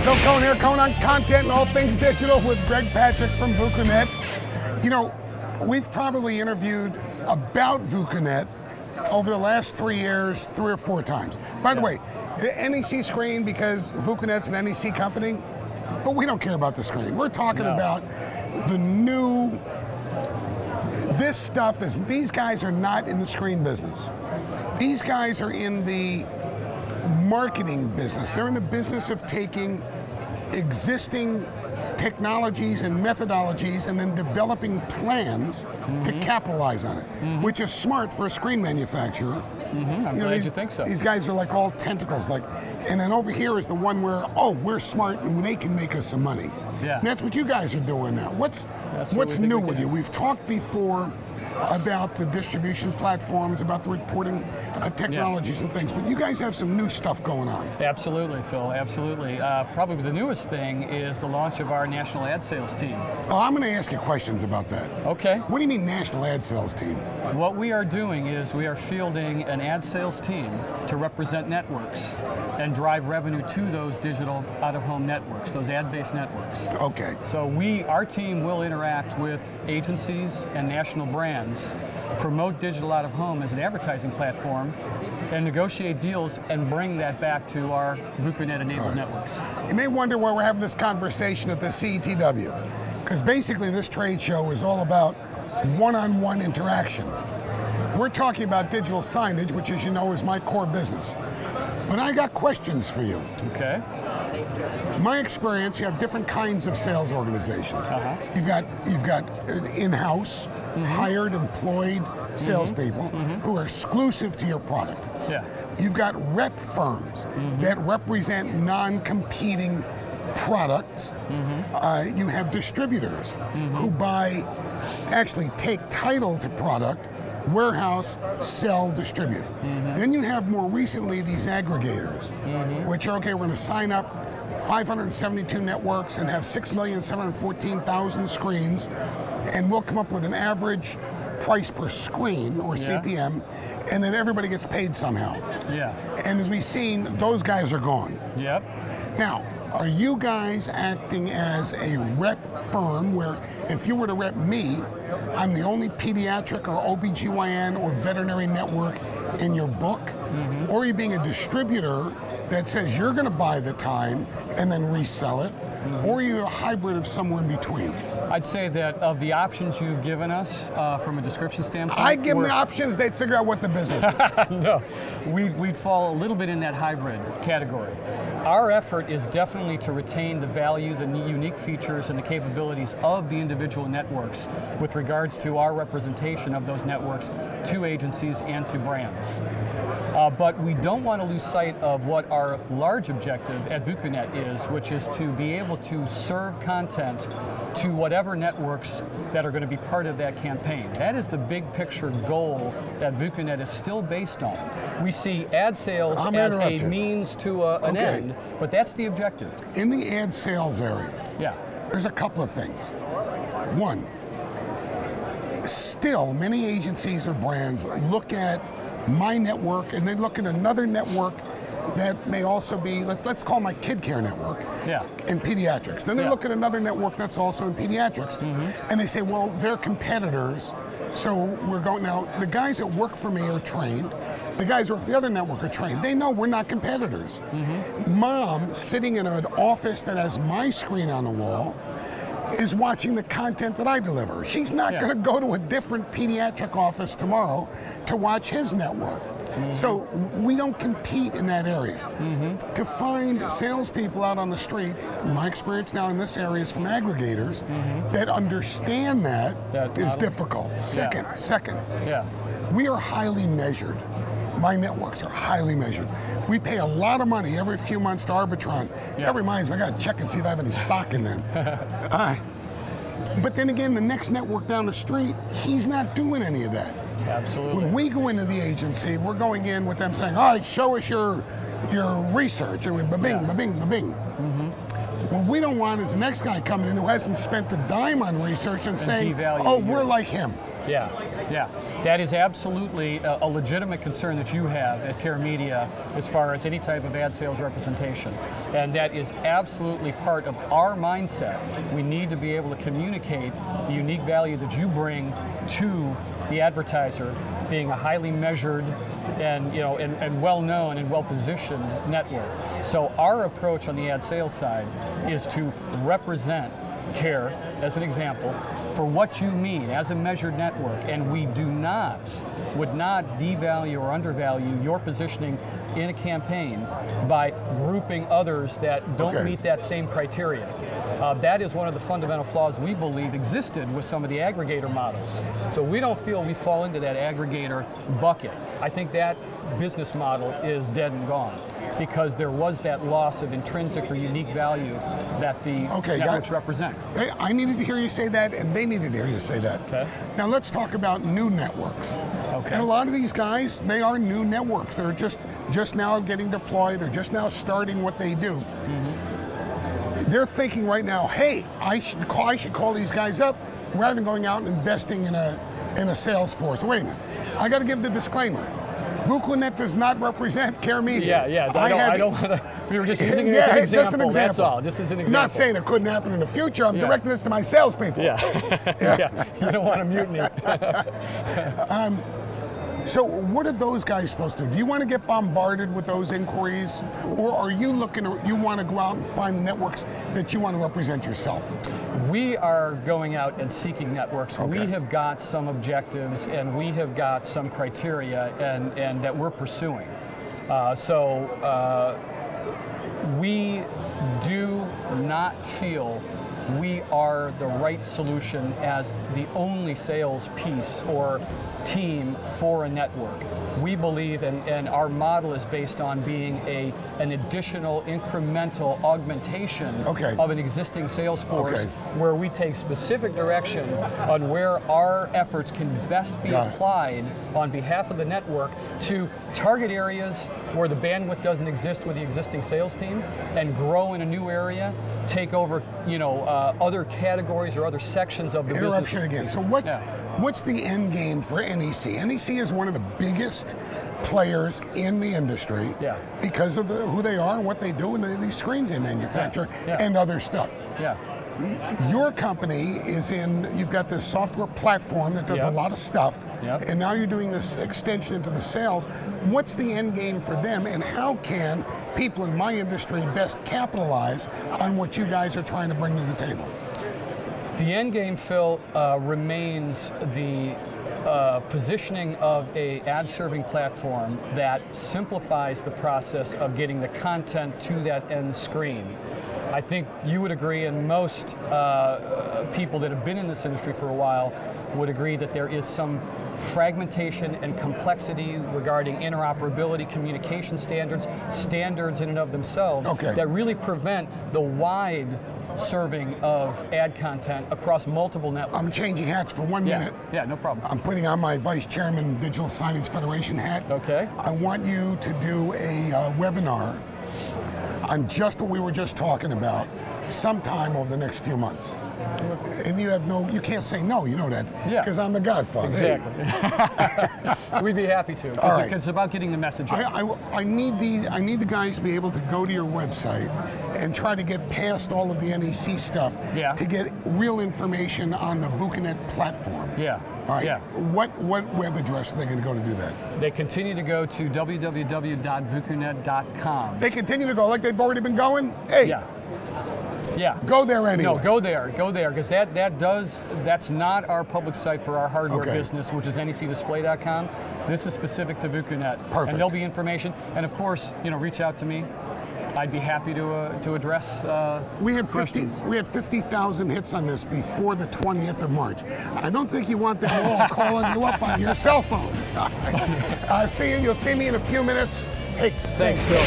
Phil Cohen here, Cohen on Content and all things digital with Greg Patrick from VUKUNET. You know, we've probably interviewed about VUKUNET over the last 3 years, 3 or 4 times. By the way, the NEC screen, because VUKUNET's an NEC company, but we don't care about the screen. We're talking about the new, this stuff is, these guys are not in the screen business. These guys are in the marketing business. They're in the business of taking existing technologies and methodologies and then developing plans to capitalize on it, which is smart for a screen manufacturer. I'm glad you think so. These guys are like all tentacles, like, and then over here is the one where, oh, we're smart and they can make us some money. Yeah. And that's what you guys are doing now. What's new with you? We've talked before about the distribution platforms, about the reporting technologies and things, but you guys have some new stuff going on. Absolutely, Phil, absolutely. Probably the newest thing is the launch of our national ad sales team. Oh, I'm going to ask you questions about that. Okay. What do you mean national ad sales team? What we are doing is we are fielding an ad sales team to represent networks and drive revenue to those digital out-of-home networks, those ad-based networks. Okay. So our team will interact with agencies and national brands, promote digital out-of-home as an advertising platform, and negotiate deals and bring that back to our VUKUNET-enabled networks. You may wonder why we're having this conversation at the CETW, because basically this trade show is all about one-on-one interaction. We're talking about digital signage, which, as you know, is my core business. But I got questions for you. Okay. My experience, you have different kinds of sales organizations. You've got in-house, hired, employed salespeople who are exclusive to your product. Yeah. You've got rep firms that represent non-competing products. You have distributors who actually take title to product, warehouse, sell, distribute. Then you have more recently these aggregators, which are, okay, we're going to sign up 572 networks and have 6,714,000 screens, and we'll come up with an average price per screen, or CPM, and then everybody gets paid somehow. Yeah. And as we've seen, those guys are gone. Yep. Now, are you guys acting as a rep firm where if you were to rep me, I'm the only pediatric or OBGYN or veterinary network in your book? Or are you being a distributor that says you're going to buy the time and then resell it? Or are you a hybrid of somewhere in between? I'd say that of the options you've given us from a description standpoint, I give them the options, they figure out what the business is. No, we fall a little bit in that hybrid category. Our effort is definitely to retain the value, the unique features, and the capabilities of the individual networks with regards to our representation of those networks to agencies and to brands. But we don't want to lose sight of what our large objective at VUKUNET is, which is to be able to serve content to whatever networks that are going to be part of that campaign. That is the big picture goal that VUKUNET is still based on. We see ad sales as a means to an end, but that's the objective. In the ad sales area, there's a couple of things. One, still many agencies or brands look at my network and they look at another network that may also be, let's call my kid care network in pediatrics. Then they look at another network that's also in pediatrics and they say, well, they're competitors, so we're going, now the guys that work for me are trained, the guys who work for the other network are trained. They know we're not competitors. Mom sitting in an office that has my screen on the wall is watching the content that I deliver. She's not going to go to a different pediatric office tomorrow to watch his network. So we don't compete in that area. To find salespeople out on the street, my experience now in this area is from aggregators that understand that is difficult. Second, we are highly measured. My networks are highly measured. We pay a lot of money every few months to Arbitron. That reminds me, I got to check and see if I have any stock in them. But then again, the next network down the street, he's not doing any of that. Absolutely. When we go into the agency, we're going in with them saying, all right, show us your research, and we ba-bing, ba-bing, ba-bing. What we don't want is the next guy coming in who hasn't spent a dime on research and saying, oh, we're like him. Yeah, yeah. That is absolutely a legitimate concern that you have at Care Media as far as any type of ad sales representation. And that is absolutely part of our mindset. We need to be able to communicate the unique value that you bring to the advertiser, being a highly measured and and well-known and well-positioned network. So our approach on the ad sales side is to represent Care, as an example, for what you mean as a measured network, and we would not devalue or undervalue your positioning in a campaign by grouping others that don't meet that same criteria. That is one of the fundamental flaws we believe existed with some of the aggregator models. So we don't feel we fall into that aggregator bucket. I think that business model is dead and gone, because there was that loss of intrinsic or unique value that the networks represent. Hey, I needed to hear you say that, and they needed to hear you say that. Okay. Now let's talk about new networks. Okay. And a lot of these guys, they are new networks. They're just now getting deployed. They're just now starting what they do. Mm-hmm. They're thinking right now, hey, I should call these guys up rather than going out and investing in a sales force. Wait a minute, I got to give the disclaimer. VUKUNET does not represent Care Media. Yeah. I don't want to. We were just using it as an example. Just an example. That's all. Just as an example. I'm not saying it couldn't happen in the future. I'm directing this to my salespeople. Yeah. You don't want to mutiny. So what are those guys supposed to do? Do you want to get bombarded with those inquiries, or are you you want to go out and find the networks that you want to represent yourself? We are going out and seeking networks. Okay. We have got some objectives and we have got some criteria and that we're pursuing. We do not feel we are the right solution as the only sales piece or team for a network. We believe, and our model is based on being an additional incremental augmentation of an existing sales force, where we take specific direction on where our efforts can best be applied on behalf of the network to target areas where the bandwidth doesn't exist with the existing sales team, and grow in a new area, take over other categories or other sections of the business. Interruption again. So what's the end game for NEC? NEC is one of the biggest players in the industry because of who they are and what they do and these screens they manufacture and other stuff. Yeah. Your company you've got this software platform that does a lot of stuff, and now you're doing this extension into the sales. What's the end game for them, and how can people in my industry best capitalize on what you guys are trying to bring to the table? The end game, Phil, remains the positioning of a ad-serving platform that simplifies the process of getting the content to that end screen. I think you would agree, and most people that have been in this industry for a while would agree, that there is some fragmentation and complexity regarding interoperability, communication standards in and of themselves that really prevent the wide serving of ad content across multiple networks. I'm changing hats for 1 minute. Yeah, no problem. I'm putting on my Vice Chairman Digital Signage Federation hat. Okay. I want you to do a webinar on just what we were just talking about sometime over the next few months. And you can't say no, you know that, because I'm the Godfather. Exactly. Hey. We'd be happy to, because it's about getting the message out. I need the guys to be able to go to your website and try to get past all of the NEC stuff to get real information on the VUKUNET platform. All right. What web address are they going to go to do that? They continue to go to www.vukunet.com. They continue to go like they've already been going? Hey. Yeah. Go there anyway. No, go there, because that's not our public site for our hardware business, which is necdisplay.com. This is specific to VUKUNET. Perfect. And there'll be information. And of course, reach out to me. I'd be happy to address questions. We had 50,000 hits on this before the 20th of March. I don't think you want them all calling you up on your cell phone. See you. You'll see me in a few minutes. Hey, thanks, Bill.